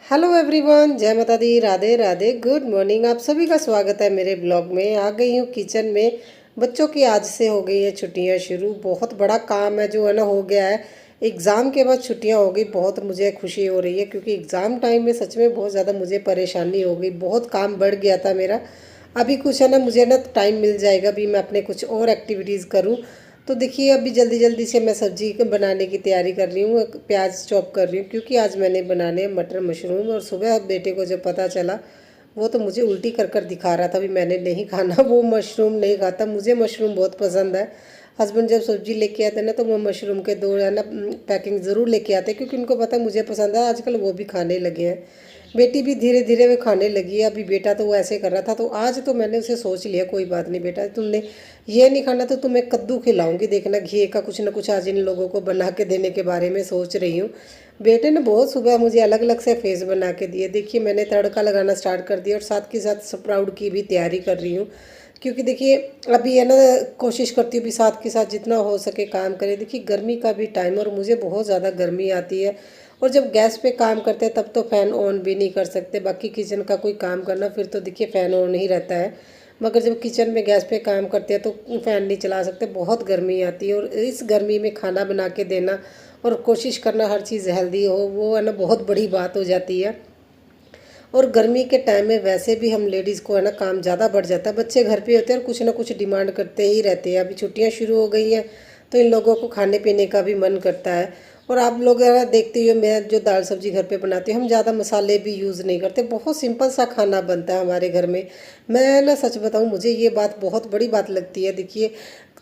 Hello everyone, जय माता दी, Radhe Radhe, good morning. आप सभी का स्वागत है मेरे ब्लॉग में। आ गई हूँ किचन में। बच्चों की आज से हो गई है छुट्टियाँ शुरू। बहुत बड़ा काम है जो है ना हो गया है। एग्ज़ाम के बाद छुट्टियाँ हो गई। बहुत मुझे खुशी हो रही है क्योंकि एग्ज़ाम टाइम में सच में बहुत ज़्यादा मुझे परेशानी हो गई। बहुत काम बढ़ गया था मेरा। अभी कुछ है ना मुझे ना टाइम मिल जाएगा, अभी मैं अपने कुछ और एक्टिविटीज़ करूँ। तो देखिए अभी जल्दी जल्दी से मैं सब्जी बनाने की तैयारी कर रही हूँ। प्याज चॉप कर रही हूँ क्योंकि आज मैंने बनाने हैं मटर मशरूम। और सुबह बेटे को जब पता चला, वो तो मुझे उल्टी कर कर दिखा रहा था, भी मैंने नहीं खाना, वो मशरूम नहीं खाता। मुझे मशरूम बहुत पसंद है। हस्बैंड जब सब्जी लेके आते हैं ना तो वो मशरूम के दो है ना पैकिंग ज़रूर लेके आते हैं क्योंकि उनको पता है मुझे पसंद है। आजकल वो भी खाने लगे हैं। बेटी भी धीरे धीरे वो खाने लगी है। अभी बेटा तो वो ऐसे कर रहा था, तो आज तो मैंने उसे सोच लिया कोई बात नहीं बेटा, तुमने ये नहीं खाना तो तुम्हें कद्दू खिलाऊंगी, देखना घी का कुछ ना कुछ आज इन लोगों को बना के देने के बारे में सोच रही हूँ। बेटे ने बहुत सुबह मुझे अलग अलग से फेस बना के दिए। देखिए मैंने तड़का लगाना स्टार्ट कर दिया और साथ के साथ स्प्राउट की भी तैयारी कर रही हूँ क्योंकि देखिए अभी है ना कोशिश करती हूँ भी साथ के साथ जितना हो सके काम करें। देखिए गर्मी का भी टाइम और मुझे बहुत ज़्यादा गर्मी आती है। और जब गैस पे काम करते हैं तब तो फ़ैन ऑन भी नहीं कर सकते। बाकी किचन का कोई काम करना फिर तो देखिए फ़ैन ऑन ही रहता है। मगर जब किचन में गैस पे काम करते हैं तो फ़ैन नहीं चला सकते, बहुत गर्मी आती है। और इस गर्मी में खाना बना के देना और कोशिश करना हर चीज़ हेल्दी हो, वो है ना बहुत बड़ी बात हो जाती है। और गर्मी के टाइम में वैसे भी हम लेडीज़ को है ना काम ज़्यादा बढ़ जाता है। बच्चे घर पे होते हैं और कुछ ना कुछ डिमांड करते ही रहते हैं। अभी छुट्टियां शुरू हो गई हैं तो इन लोगों को खाने पीने का भी मन करता है। और आप लोग है ना देखते ही हो, मैं जो दाल सब्जी घर पे बनाती हूँ हम ज़्यादा मसाले भी यूज़ नहीं करते, बहुत सिंपल सा खाना बनता है हमारे घर में। मैं ना सच बताऊँ, मुझे ये बात बहुत बड़ी बात लगती है। देखिए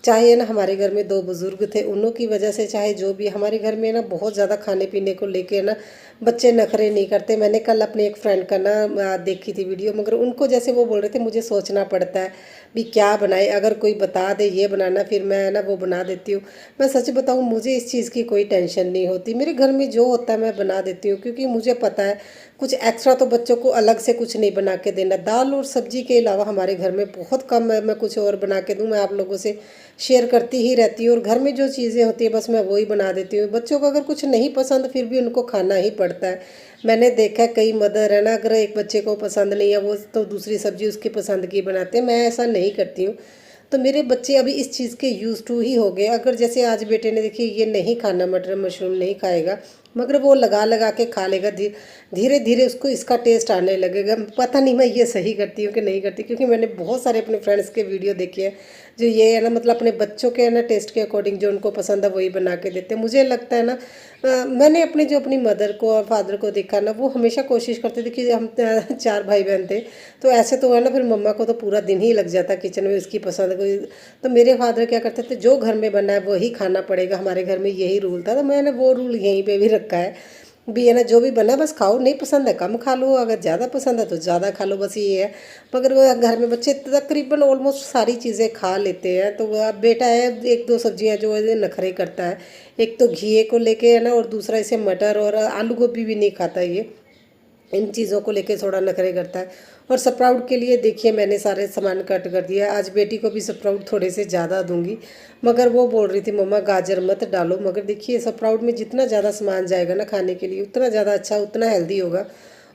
चाहे ना हमारे घर में दो बुज़ुर्ग थे, उन्हों की वजह से चाहे जो भी हमारे घर में ना बहुत ज़्यादा खाने पीने को लेके ना बच्चे नखरे नहीं करते। मैंने कल अपने एक फ्रेंड का ना देखी थी वीडियो, मगर उनको जैसे वो बोल रहे थे मुझे सोचना पड़ता है भी क्या बनाए। अगर कोई बता दे ये बनाना फिर मैं ना वो बना देती हूँ। मैं सच बताऊँ मुझे इस चीज़ की कोई टेंशन नहीं होती। मेरे घर में जो होता है मैं बना देती हूँ क्योंकि मुझे पता है कुछ एक्स्ट्रा तो बच्चों को अलग से कुछ नहीं बना के देना। दाल और सब्जी के अलावा हमारे घर में बहुत कम है मैं कुछ और बना के दूँ। मैं आप लोगों से शेयर करती ही रहती हूँ और घर में जो चीज़ें होती है बस मैं वही बना देती हूँ। बच्चों को अगर कुछ नहीं पसंद फिर भी उनको खाना ही पड़ता है। मैंने देखा है कई मदर है ना, अगर एक बच्चे को पसंद नहीं है वो तो दूसरी सब्जी उसकी पसंद की बनाते हैं। मैं ऐसा नहीं करती हूँ। तो मेरे बच्चे अभी इस चीज़ के यूज़ टू ही हो गए। अगर जैसे आज बेटे ने देखिए ये नहीं खाना, मटर मशरूम नहीं खाएगा, मगर वो लगा लगा के खा लेगा। धीरे धीरे उसको इसका टेस्ट आने लगेगा। पता नहीं मैं ये सही करती हूँ कि नहीं करती, क्योंकि मैंने बहुत सारे अपने फ्रेंड्स के वीडियो देखे हैं जो ये है ना मतलब अपने बच्चों के है ना टेस्ट के अकॉर्डिंग जो उनको पसंद है वही बना के देते हैं। मुझे लगता है ना मैंने अपने जो अपनी मदर को और फादर को देखा ना, वो हमेशा कोशिश करते थे कि हम चार भाई बहन थे तो ऐसे तो है ना, फिर मम्मा को तो पूरा दिन ही लग जाता किचन में उसकी पसंद को। तो मेरे फादर क्या करते थे, जो घर में बना है वही खाना पड़ेगा, हमारे घर में यही रूल था। तो मैंने वो रूल यहीं पे भी रखा है भी है ना, जो भी बना है बस खाओ, नहीं पसंद है कम खा लो, अगर ज़्यादा पसंद है तो ज़्यादा खा लो, बस ये है। मगर वो घर में बच्चे तकरीबन ऑलमोस्ट सारी चीज़ें खा लेते हैं। तो अब बेटा है एक दो सब्जियां जो है नखरे करता है। एक तो घी को लेके है ना, और दूसरा इसे मटर और आलू गोभी भी नहीं खाता ये। इन चीज़ों को लेके थोड़ा नखरे करता है। और स्प्राउट के लिए देखिए मैंने सारे सामान कट कर दिया। आज बेटी को भी स्प्राउट थोड़े से ज़्यादा दूंगी, मगर वो बोल रही थी मम्मा गाजर मत डालो। मगर देखिए स्प्राउट में जितना ज़्यादा सामान जाएगा ना खाने के लिए उतना ज़्यादा अच्छा, उतना हेल्दी होगा।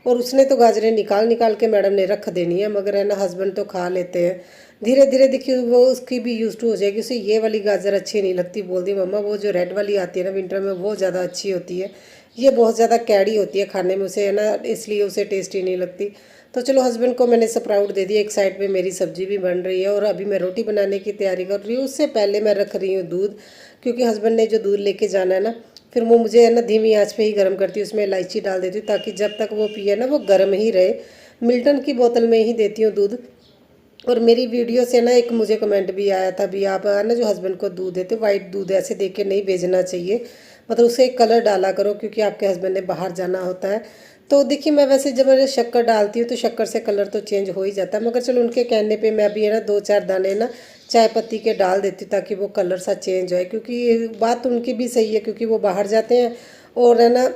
और उसने तो गाजरें निकाल निकाल के मैडम ने रख देनी है, मगर है ना हस्बैंड तो खा लेते हैं। धीरे धीरे देखिए वो उसकी भी यूज टू हो जाएगी। उसे ये वाली गाजर अच्छी नहीं लगती, बोल दी मम्मा वो जो रेड वाली आती है ना विंटर में वो ज़्यादा अच्छी होती है, ये बहुत ज़्यादा कैडी होती है खाने में, उसे है ना इसलिए उसे टेस्टी नहीं लगती। तो चलो हस्बैंड को मैंने स्प्राउट दे दिया। एक साइड पे मेरी सब्जी भी बन रही है और अभी मैं रोटी बनाने की तैयारी कर रही हूँ। उससे पहले मैं रख रही हूँ दूध, क्योंकि हस्बैंड ने जो दूध लेके जाना है ना, फिर वो मुझे है ना धीमी आंच पे ही गर्म करती हूँ, उसमें इलायची डाल देती हूँ ताकि जब तक वो पिए ना वो गर्म ही रहे। मिल्टन की बोतल में ही देती हूँ दूध। और मेरी वीडियो से ना एक मुझे कमेंट भी आया था भी आप है ना जो हस्बैंड को दूध देते वाइट दूध ऐसे दे के नहीं भेजना चाहिए, मतलब उसे एक कलर डाला करो क्योंकि आपके हस्बैंड ने बाहर जाना होता है। तो देखिए मैं वैसे जब मैं शक्कर डालती हूँ तो शक्कर से कलर तो चेंज हो ही जाता है, मगर चलो उनके कहने पे मैं भी है ना दो चार दाने ना चाय पत्ती के डाल देती हूँ ताकि वो कलर सा चेंज हो। क्योंकि बात उनकी भी सही है क्योंकि वो बाहर जाते हैं और है ना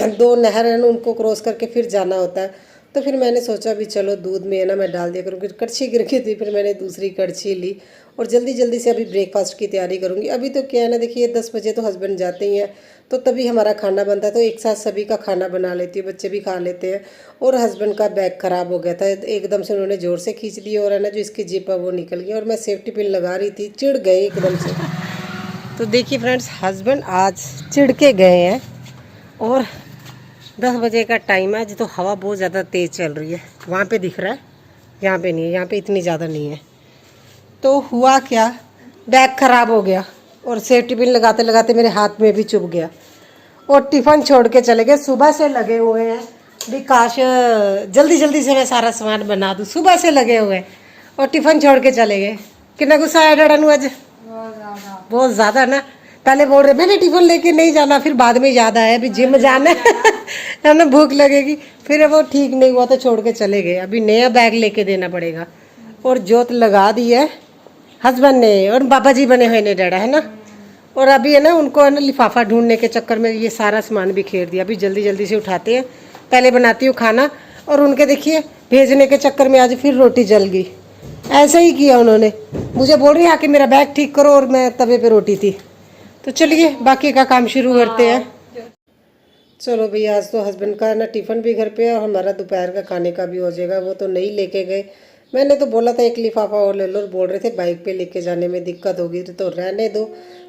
दो नहर है ना उनको क्रॉस करके फिर जाना होता है। तो फिर मैंने सोचा भी चलो दूध में है ना मैं डाल दिया करूँ। फिर कड़छी गिर गई थी, फिर मैंने दूसरी कड़छी ली और जल्दी जल्दी से अभी ब्रेकफास्ट की तैयारी करूँगी। अभी तो क्या है ना देखिए 10 बजे तो हस्बैंड जाते ही हैं, तो तभी हमारा खाना बनता है। तो एक साथ सभी का खाना बना लेती हूँ, बच्चे भी खा लेते हैं। और हस्बैंड का बैग ख़राब हो गया था, एकदम से उन्होंने ज़ोर से खींच लिया और है ना जो इसकी जिप है वो निकल गई, और मैं सेफ्टी पिन लगा रही थी, चिढ़ गए एकदम से। तो देखिए फ्रेंड्स, हस्बैंड आज चिढ़ के गए हैं और 10 बजे का टाइम है। आज तो हवा बहुत ज़्यादा तेज़ चल रही है। वहाँ पे दिख रहा है, यहाँ पे नहीं है, यहाँ पे इतनी ज़्यादा नहीं है। तो हुआ क्या, बैग ख़राब हो गया और सेफ्टी पिन लगाते लगाते मेरे हाथ में भी चुभ गया और टिफ़िन छोड़ के चले गए। सुबह से लगे हुए हैं भी, काश जल्दी जल्दी से मैं सारा सामान बना दूँ। सुबह से लगे हुए हैं और टिफ़िन छोड़ के चले गए। कितना गुस्सा आया डैडा नू आज, बहुत ज़्यादा ना। पहले बोल रहे मैंने टिफ़िन लेके नहीं जाना, फिर बाद में याद आया भी जिम जाना है ना, भूख लगेगी। फिर वो ठीक नहीं हुआ तो छोड़ के चले गए। अभी नया बैग लेके देना पड़ेगा। और जोत लगा दी है हस्बैंड ने और बाबा जी बने हुए ने डैडा, है ना। और अभी है ना उनको है ना लिफाफा ढूंढने के चक्कर में ये सारा सामान बिखेर दिया। अभी जल्दी जल्दी से उठाते हैं, पहले बनाती हूँ खाना। और उनके देखिए भेजने के चक्कर में आज फिर रोटी जल गई। ऐसा ही किया उन्होंने, मुझे बोल रही आके मेरा बैग ठीक करो और मैं तवे पे रोटी थी। तो चलिए बाकी का काम शुरू करते हैं। चलो भैया, आज तो हस्बैंड का ना टिफ़िन भी घर पे है और हमारा दोपहर का खाने का भी हो जाएगा। वो तो नहीं लेके गए, मैंने तो बोला था एक लिफाफा और ले लो, और बोल रहे थे बाइक पे लेके जाने में दिक्कत होगी तो रहने दो।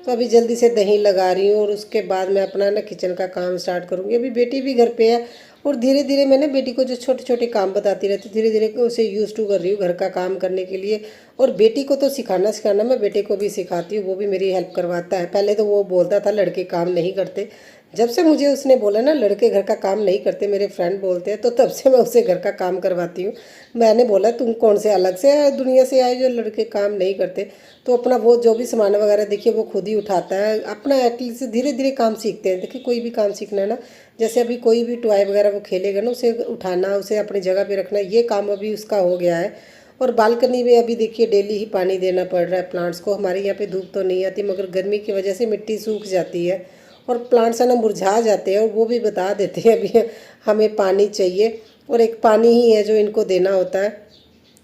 तो अभी जल्दी से दही लगा रही हूँ और उसके बाद मैं अपना ना किचन का काम स्टार्ट करूँगी। अभी बेटी भी घर पे है और धीरे धीरे मैंने बेटी को जो छोटे छोटे काम बताती रहती, धीरे धीरे उसे यूज टू कर रही हूँ घर का काम करने के लिए। और बेटी को तो सिखाना मैं बेटे को भी सिखाती हूँ, वो भी मेरी हेल्प करवाता है। पहले तो वो बोलता था लड़के काम नहीं करते, जब से मुझे उसने बोला ना लड़के घर का काम नहीं करते, मेरे फ्रेंड बोलते हैं, तो तब से मैं उससे घर का काम करवाती हूँ। मैंने बोला तुम कौन से अलग से दुनिया से आए जो लड़के काम नहीं करते। तो अपना वो जो भी सामान वगैरह देखिए वो खुद ही उठाता है अपना। एटलीस्ट धीरे धीरे काम सीखते हैं। देखिए कोई भी काम सीखना है ना, जैसे अभी कोई भी टॉय वगैरह वो खेलेगा ना, उसे उठाना, उसे अपनी जगह पे रखना, ये काम अभी उसका हो गया है। और बालकनी में अभी देखिए डेली ही पानी देना पड़ रहा है प्लांट्स को। हमारे यहाँ पे धूप तो नहीं आती, मगर गर्मी की वजह से मिट्टी सूख जाती है और प्लांट्स है ना मुरझा जाते हैं। और वो भी बता देते हैं अभी हमें पानी चाहिए, और एक पानी ही है जो इनको देना होता है।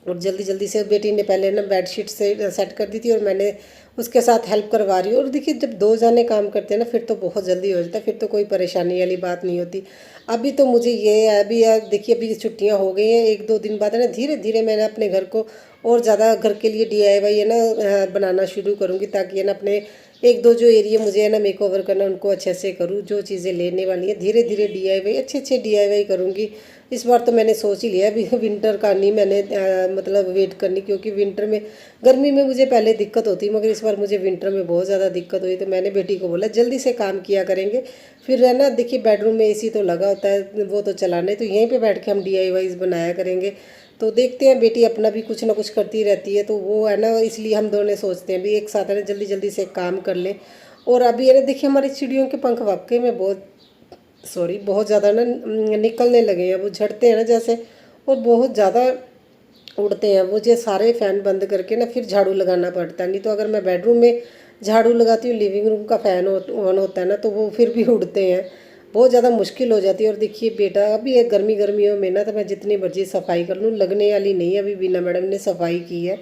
और जल्दी जल्दी से बेटी ने पहले ना बेडशीट से सेट कर दी थी और मैंने उसके साथ हेल्प करवा रही हूँ। और देखिए जब दो जाने काम करते हैं ना फिर तो बहुत जल्दी हो जाता है, फिर तो कोई परेशानी वाली बात नहीं होती। अभी तो मुझे ये है, अभी देखिए अभी छुट्टियाँ हो गई हैं, एक दो दिन बाद है ना धीरे धीरे मैंने अपने घर को और ज़्यादा घर के लिए DIY है ना बनाना शुरू करूँगी, ताकि है ना अपने एक दो जो एरिया मुझे है ना मेकओवर करना उनको अच्छे से करूँ। जो चीज़ें लेने वाली हैं धीरे धीरे DIY अच्छे अच्छे DIY करूँगी। इस बार तो मैंने सोच ही लिया अभी विंटर का नहीं मैंने मतलब वेट करनी, क्योंकि विंटर में गर्मी में मुझे पहले दिक्कत होती, मगर इस बार मुझे विंटर में बहुत ज़्यादा दिक्कत हुई। तो मैंने बेटी को बोला जल्दी से काम किया करेंगे, फिर है ना देखिए बेडरूम में AC तो लगा होता है, वो तो चलाने, तो यहीं पे बैठ के हम DIYs बनाया करेंगे। तो देखते हैं, बेटी अपना भी कुछ ना कुछ करती रहती है, तो वो है ना इसलिए हम दोनों सोचते हैं भी एक साथ है ना जल्दी जल्दी से काम कर लें। और अभी है ना देखिए हमारी चिड़ियों के पंख वाकई में बहुत ज़्यादा ना निकलने लगे हैं, वो झड़ते हैं ना जैसे, और बहुत ज़्यादा उड़ते हैं। मुझे सारे फ़ैन बंद करके ना फिर झाड़ू लगाना पड़ता है, नहीं तो अगर मैं बेडरूम में झाड़ू लगाती हूँ, लिविंग रूम का फ़ैन ऑन होता है ना, तो वो फिर भी उड़ते हैं, बहुत ज़्यादा मुश्किल हो जाती है। और देखिए बेटा अभी एक गर्मियों में ना तो मैं जितनी मर्जी सफाई कर लूँ लगने वाली नहीं है। अभी बीना मैडम ने सफाई की है,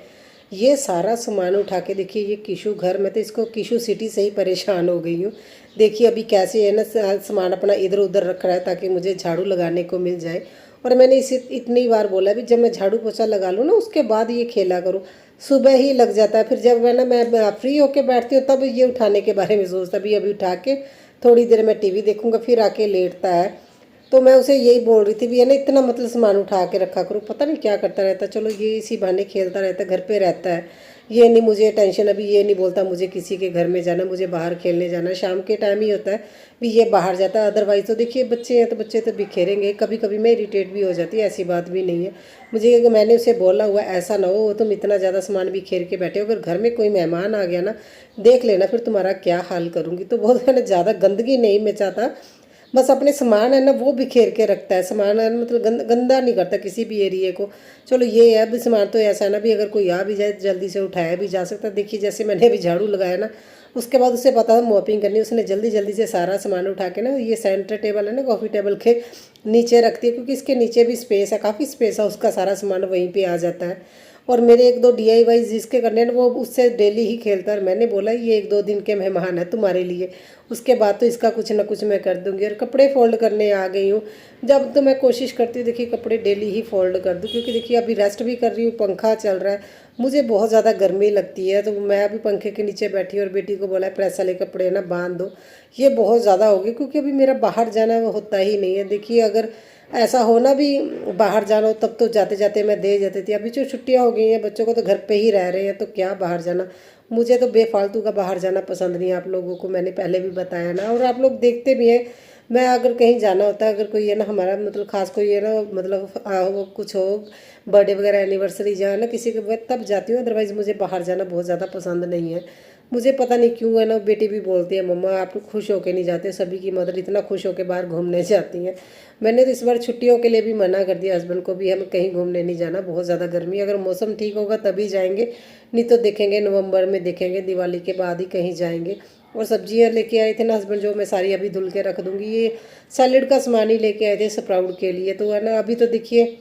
ये सारा सामान उठा के देखिए ये किशु घर, मैं तो इसको किशु सिटी से ही परेशान हो गई हूँ। देखिए अभी कैसे है ना सामान अपना इधर उधर रख रहा है ताकि मुझे झाड़ू लगाने को मिल जाए। और मैंने इसे इतनी बार बोला भी जब मैं झाड़ू पोछा लगा लूँ ना उसके बाद ये खेला करूँ, सुबह ही लग जाता है। फिर जब है ना मैं फ्री होके बैठती हूँ तब ये उठाने के बारे में सोचता, अभी अभी उठा के थोड़ी देर मैं TV देखूँगा, फिर आके लेटता है। तो मैं उसे यही बोल रही थी भी है ना इतना मतलब सामान उठा के रखा करो, पता नहीं क्या करता रहता। चलो ये इसी बहाने खेलता रहता है, घर पे रहता है, ये नहीं मुझे टेंशन। अभी ये नहीं बोलता मुझे किसी के घर में जाना, मुझे बाहर खेलने जाना, शाम के टाइम ही होता है भी ये बाहर जाता है। अदरवाइज़ तो देखिए बच्चे हैं तो बच्चे तो बिखेरेंगे, कभी कभी मैं इरिटेट भी हो जाती है, ऐसी बात भी नहीं है मुझे। मैंने उसे बोला हुआ ऐसा ना हो तुम इतना ज़्यादा सामान बिखेर के बैठे हो, अगर घर में कोई मेहमान आ गया ना देख लेना फिर तुम्हारा क्या हाल करूँगी। तो बहुत है ना ज़्यादा गंदगी नहीं मैं चाहता, बस अपने सामान है ना वो बिखेर के रखता है, सामान है मतलब गंदा नहीं करता किसी भी एरिए को। चलो ये है अभी सामान तो ऐसा है ना भी अगर कोई आ भी जाए जल्दी से उठाया भी जा सकता है। देखिए जैसे मैंने अभी झाड़ू लगाया ना उसके बाद उसे पता था मॉपिंग करनी, उसने जल्दी जल्दी से सारा सामान उठा के ना ये सेंटर टेबल है ना कॉफ़ी टेबल के नीचे रखती है, क्योंकि इसके नीचे भी स्पेस है, काफ़ी स्पेस है, उसका सारा सामान वहीं पर आ जाता है। और मेरे एक दो DIY जिसके करने हैं वो उससे डेली ही खेलता है। और मैंने बोला ये 1-2 दिन के मेहमान है तुम्हारे लिए, उसके बाद तो इसका कुछ ना कुछ मैं कर दूंगी। और कपड़े फोल्ड करने आ गई हूँ। जब तो मैं कोशिश करती हूँ देखिए कपड़े डेली ही फोल्ड कर दूँ, क्योंकि देखिए अभी रेस्ट भी कर रही हूँ, पंखा चल रहा है, मुझे बहुत ज़्यादा गर्मी लगती है। तो मैं अभी पंखे के नीचे बैठी और बेटी को बोला प्रेस वाले कपड़े ना बांध दो, ये बहुत ज़्यादा हो गया, क्योंकि अभी मेरा बाहर जाना होता ही नहीं है। देखिए अगर ऐसा होना भी बाहर जाना हो तब तो जाते जाते मैं दे जाती थी। अभी जो छुट्टियां हो गई हैं बच्चों को तो घर पे ही रह रहे हैं, तो क्या बाहर जाना। मुझे तो बेफालतू का बाहर जाना पसंद नहीं है, आप लोगों को मैंने पहले भी बताया ना, और आप लोग देखते भी हैं। मैं अगर कहीं जाना होता है, अगर कोई है ना हमारा मतलब खास कोई है ना मतलब वो कुछ हो बर्थडे वगैरह एनिवर्सरी जहाँ ना किसी के तब जाती हूँ, अदरवाइज़ मुझे बाहर जाना बहुत ज़्यादा पसंद नहीं है। मुझे पता नहीं क्यों है ना, बेटी भी बोलती है मम्मा आप खुश होके नहीं जाते, सभी की मदर इतना खुश होके बाहर घूमने जाती हैं। मैंने तो इस बार छुट्टियों के लिए भी मना कर दिया हस्बैंड को भी, हम कहीं घूमने नहीं जाना, बहुत ज़्यादा गर्मी, अगर मौसम ठीक होगा तभी जाएंगे, नहीं तो देखेंगे नवंबर में, देखेंगे दिवाली के बाद ही कहीं जाएंगे। और सब्जियां लेके आए थे ना हस्बैंड, जो मैं सारी अभी धुल के रख दूंगी। ये सैलेड का सामान ही लेके आए थे स्प्राउट के लिए, तो है ना अभी तो देखिए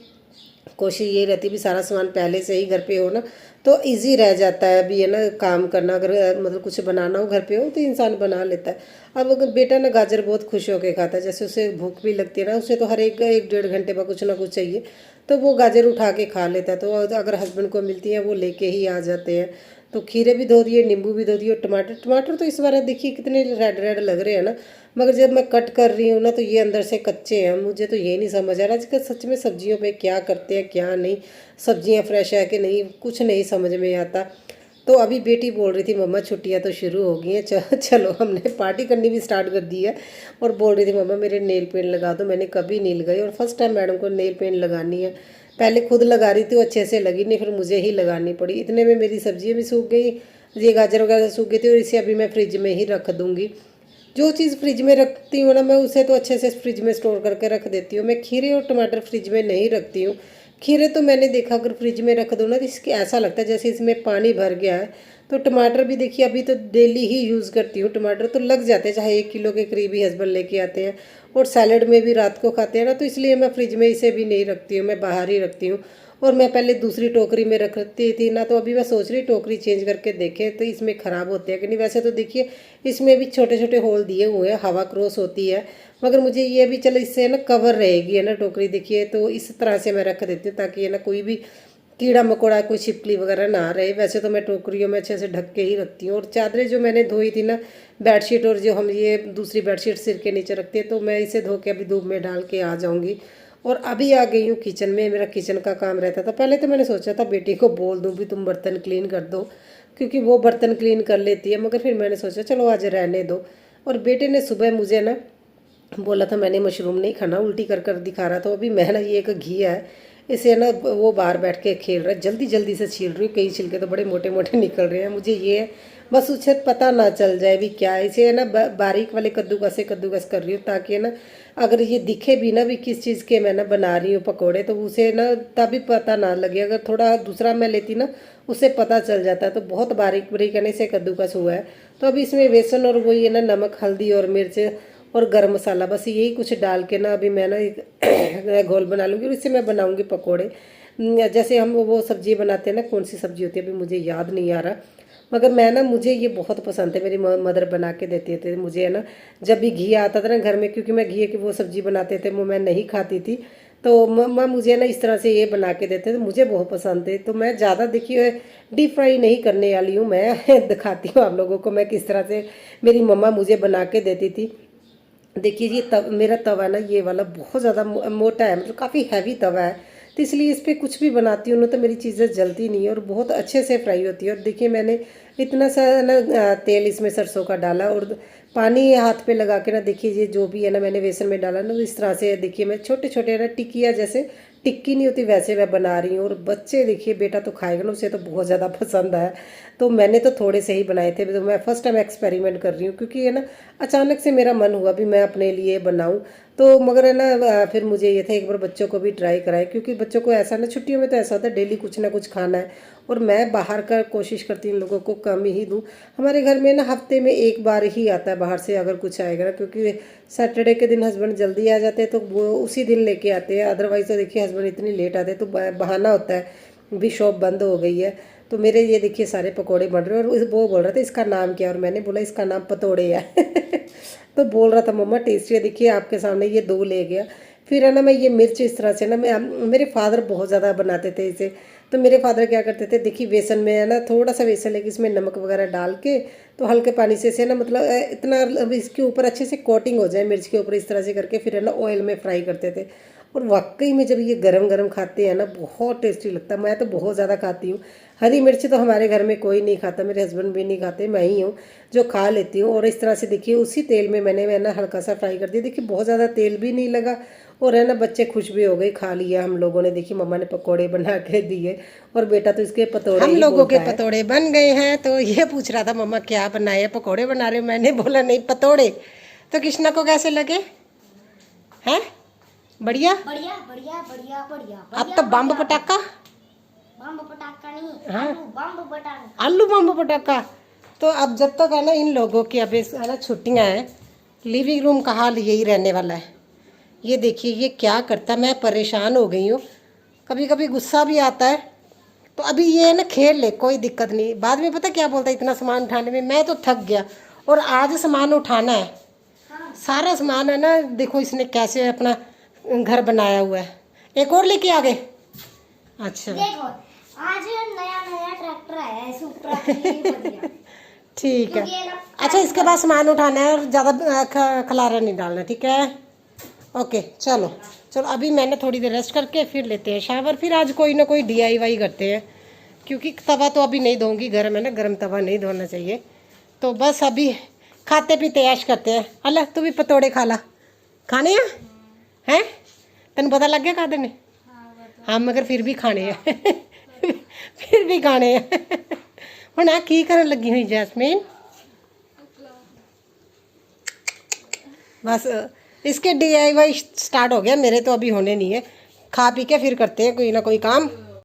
कोशिश ये रहती है भी सारा सामान पहले से ही घर पे हो ना, तो इजी रह जाता है अभी है ना काम करना। अगर मतलब कुछ बनाना हो घर पे हो तो इंसान बना लेता है। अब अगर बेटा ना गाजर बहुत खुश होकर खाता है, जैसे उसे भूख भी लगती है ना, उसे तो हर एक 1-1.5 घंटे में कुछ ना कुछ चाहिए, तो वो गाजर उठा के खा लेता है। तो अगर हस्बैंड को मिलती है वो लेके ही आ जाते हैं। तो खीरे भी धो दिए, नींबू भी धो दिए, और टमाटर टमाटर तो इस बार देखिए कितने रेड रेड लग रहे हैं ना, मगर जब मैं कट कर रही हूँ ना तो ये अंदर से कच्चे हैं। मुझे तो ये नहीं समझ आ रहा आजकल सच में सब्जियों पे क्या करते हैं क्या नहीं, सब्जियां फ्रेश है कि नहीं, कुछ नहीं समझ में आता। तो अभी बेटी बोल रही थी मम्मा छुट्टियां तो शुरू हो गई हैं, चलो हमने पार्टी करनी भी स्टार्ट कर दी है। और बोल रही थी मम्मा मेरे नेल पेंट लगा दो, मैंने कभी नहीं लगाई, और फर्स्ट टाइम मैडम को नेल पेंट लगानी है। पहले खुद लगा रही थी वो अच्छे से लगी नहीं, फिर मुझे ही लगानी पड़ी। इतने में मेरी सब्जियां भी सूख गई, ये गाजर वगैरह सूख गई थी, और इसे अभी मैं फ्रिज में ही रख दूंगी। जो चीज़ फ्रिज में रखती हूँ ना मैं उसे तो अच्छे से फ्रिज में स्टोर करके रख देती हूँ। मैं खीरे और टमाटर फ्रिज में नहीं रखती हूँ। खीरे तो मैंने देखा अगर फ्रिज में रख दो ना तो इसके ऐसा लगता है जैसे इसमें पानी भर गया है। तो टमाटर भी देखिए अभी तो डेली ही यूज़ करती हूँ, टमाटर तो लग जाते हैं, चाहे 1 किलो के करीब ही हस्बैंड लेके आते हैं। और सैलड में भी रात को खाते हैं ना, तो इसलिए मैं फ्रिज में इसे भी नहीं रखती हूँ, मैं बाहर ही रखती हूँ। और मैं पहले दूसरी टोकरी में रखती थी ना, तो अभी मैं सोच रही टोकरी चेंज करके देखे तो इसमें ख़राब होते हैं कि नहीं। वैसे तो देखिए इसमें भी छोटे छोटे होल दिए हुए हैं, हवा क्रॉस होती है, मगर मुझे ये भी चलो इससे ना कवर रहेगी है ना टोकरी, देखिए तो इस तरह से मैं रख देती हूँ ताकि है ना कोई भी कीड़ा मकोड़ा कोई छिपकली वगैरह ना रहे। वैसे तो मैं टोकरियों में अच्छे से ढक के ही रखती हूँ। और चादरें जो मैंने धोई थी ना, बेडशीट, और जो हम ये दूसरी बेडशीट सिर के नीचे रखते हैं, तो मैं इसे धो के अभी धूप में डाल के आ जाऊँगी। और अभी आ गई हूँ किचन में, मेरा किचन का काम रहता था। पहले तो मैंने सोचा था बेटी को बोल दूँ भी तुम बर्तन क्लीन कर दो, क्योंकि वो बर्तन क्लीन कर लेती है, मगर फिर मैंने सोचा चलो आज रहने दो। और बेटे ने सुबह मुझे ना बोला था मैंने मशरूम नहीं खाना, उल्टी कर कर दिखा रहा था। तो अभी मैं ना ये एक घी है, इसे ना वो बाहर बैठ के खेल रहा है, जल्दी जल्दी से छील रही हूँ, कई छिलके तो बड़े मोटे मोटे निकल रहे हैं। मुझे ये है बस उसे पता ना चल जाए भी क्या है। इसे है ना बारीक वाले कद्दूकस से कद्दूकस कर रही हूँ, ताकि है ना अगर ये दिखे भी ना भी किस चीज़ के मैं ना बना रही हूँ पकौड़े, तो उसे ना तभी पता ना लगे। अगर थोड़ा दूसरा मैं लेती ना उससे पता चल जाता है। तो बहुत बारीक बारीक है ना इसे कद्दूकस हुआ है। तो अभी इसमें बेसन और वही है ना नमक हल्दी और मिर्च और गरम मसाला, बस यही कुछ डाल के ना अभी मैं ना एक घोल बना लूँगी, और इससे मैं बनाऊँगी पकोड़े। जैसे हम वो सब्जी बनाते हैं ना, कौन सी सब्जी होती है अभी मुझे याद नहीं आ रहा, मगर मैं ना मुझे ये बहुत पसंद है, मेरी मदर बना के देती थे मुझे है ना। जब भी घी आता था ना घर में, क्योंकि मैं घी की वो सब्जी बनाते थे वो मैं नहीं खाती थी, तो मम्मा मुझे ना इस तरह से ये बना के देते थे, मुझे बहुत पसंद है। तो मैं ज़्यादा देखिए डीप फ्राई नहीं करने वाली हूँ, मैं दिखाती हूँ आप लोगों को मैं किस तरह से मेरी मम्मा मुझे बना के देती थी। देखिए ये मेरा तवा ना ये वाला बहुत ज़्यादा मोटा है, मतलब काफ़ी हैवी तवा है, तो इसलिए इस पर कुछ भी बनाती हूँ ना तो मेरी चीज़ें जलती नहीं है और बहुत अच्छे से फ्राई होती है। और देखिए मैंने इतना सा ना तेल इसमें सरसों का डाला, और पानी हाथ पे लगा के ना देखिए ये जो भी है ना मैंने बेसन में डाला ना, तो इस तरह से देखिए मैं छोटे छोटे ना टिक्कियाँ, जैसे टिक्की नहीं होती वैसे मैं बना रही हूँ। और बच्चे देखिए बेटा तो खाएगा ना, उसे तो बहुत ज़्यादा पसंद है। तो मैंने तो थोड़े से ही बनाए थे, तो मैं फर्स्ट टाइम एक्सपेरिमेंट कर रही हूँ, क्योंकि है ना अचानक से मेरा मन हुआ भी मैं अपने लिए बनाऊं। तो मगर है ना फिर मुझे ये था एक बार बच्चों को भी ट्राई कराए, क्योंकि बच्चों को ऐसा ना छुट्टियों में तो ऐसा होता है डेली कुछ ना कुछ खाना है। और मैं बाहर का कोशिश करती हूँ इन लोगों को कम ही दूँ। हमारे घर में ना हफ्ते में एक बार ही आता है बाहर से अगर कुछ आएगा ना, क्योंकि सैटरडे के दिन हस्बैंड जल्दी आ जाते हैं तो वो उसी दिन लेके आते हैं। अदरवाइज़ तो देखिए हस्बैंड इतनी लेट आते हैं तो बहाना होता है भी शॉप बंद हो गई है। तो मेरे ये देखिए सारे पकोड़े बन रहे हैं और वो बोल रहा था इसका नाम क्या है, और मैंने बोला इसका नाम पतोड़े है। तो बोल रहा था मम्मा टेस्टी है, देखिए आपके सामने ये 2 ले गया। फिर है ना मैं ये मिर्च इस तरह से ना मेरे फादर बहुत ज़्यादा बनाते थे इसे। तो मेरे फादर क्या करते थे, देखिए बेसन में है ना थोड़ा सा बेसन लेके इसमें नमक वगैरह डाल के तो हल्के पानी से ना मतलब इतना इसके ऊपर अच्छे से कोटिंग हो जाए मिर्च के ऊपर, इस तरह से करके फिर है ना ऑयल में फ्राई करते थे। और वाकई में जब ये गरम गरम खाते हैं ना बहुत टेस्टी लगता है। मैं तो बहुत ज़्यादा खाती हूँ। हरी मिर्च तो हमारे घर में कोई नहीं खाता, मेरे हस्बैंड भी नहीं खाते, मैं ही हूँ जो खा लेती हूँ। और इस तरह से देखिए उसी तेल में मैंने ना हल्का सा फ्राई कर दिया। देखिए बहुत ज़्यादा तेल भी नहीं लगा और है ना बच्चे खुश भी हो गए, खा लिया हम लोगों ने। देखिए मम्मा ने पकोड़े बना के दिए और बेटा तो इसके पतोड़े हम लोगों के पतोड़े बन गए हैं। तो ये पूछ रहा था मम्मा क्या बनाए, पकोड़े बना रहे हो? मैंने बोला नहीं पतोड़े। तो कृष्णा को कैसे लगे हैं? बढ़िया बढ़िया बढ़िया बढ़िया बढ़िया। अब तो बम पटाखा, बम पटाखा नहीं, हाँ बम पटाखा, आलू बम पटाखा। तो अब जब तक है ना इन लोगों की अभी है ना छुट्टियां हैं, लिविंग रूम का हाल यही रहने वाला है। ये देखिए ये क्या करता, मैं परेशान हो गई हूँ। कभी कभी गुस्सा भी आता है। तो अभी ये है ना खेल ले, कोई दिक्कत नहीं। बाद में पता क्या बोलता है, इतना सामान उठाने में मैं तो थक गया और आज सामान उठाना है। सारा सामान है ना, देखो इसने कैसे अपना घर बनाया हुआ है। एक और लेके आ गए। अच्छा देखो आज नया नया ट्रैक्टर आया है सुपरा के लिए बढ़िया। ठीक है। क्योंकि ये ना अच्छा इसके बाद सामान उठाना है और ज़्यादा खलारा नहीं डालना, ठीक है? ओके चलो चलो अभी मैंने थोड़ी देर रेस्ट करके फिर लेते हैं शावर। फिर आज कोई ना कोई DIY करते हैं, क्योंकि तवा तो अभी नहीं धोऊंगी, गर्म है ना, गर्म तवा नहीं धोना चाहिए। तो बस अभी खाते पीते ऐश करते हैं। अल्लाह तू भी पतोड़े खा ला, खाने हैं? तेन पता लग गया खाते ने? हाँ मगर फिर भी खाने हैं। फिर भी खाने हैं। ਹੁਣ ਆ ਕੀ ਕਰਨ ਲੱਗੀ ਹੋਈ जैस्मीन? बस इसके DIY स्टार्ट हो गया, मेरे तो अभी होने नहीं है। खा पी के फिर करते हैं कोई ना कोई काम।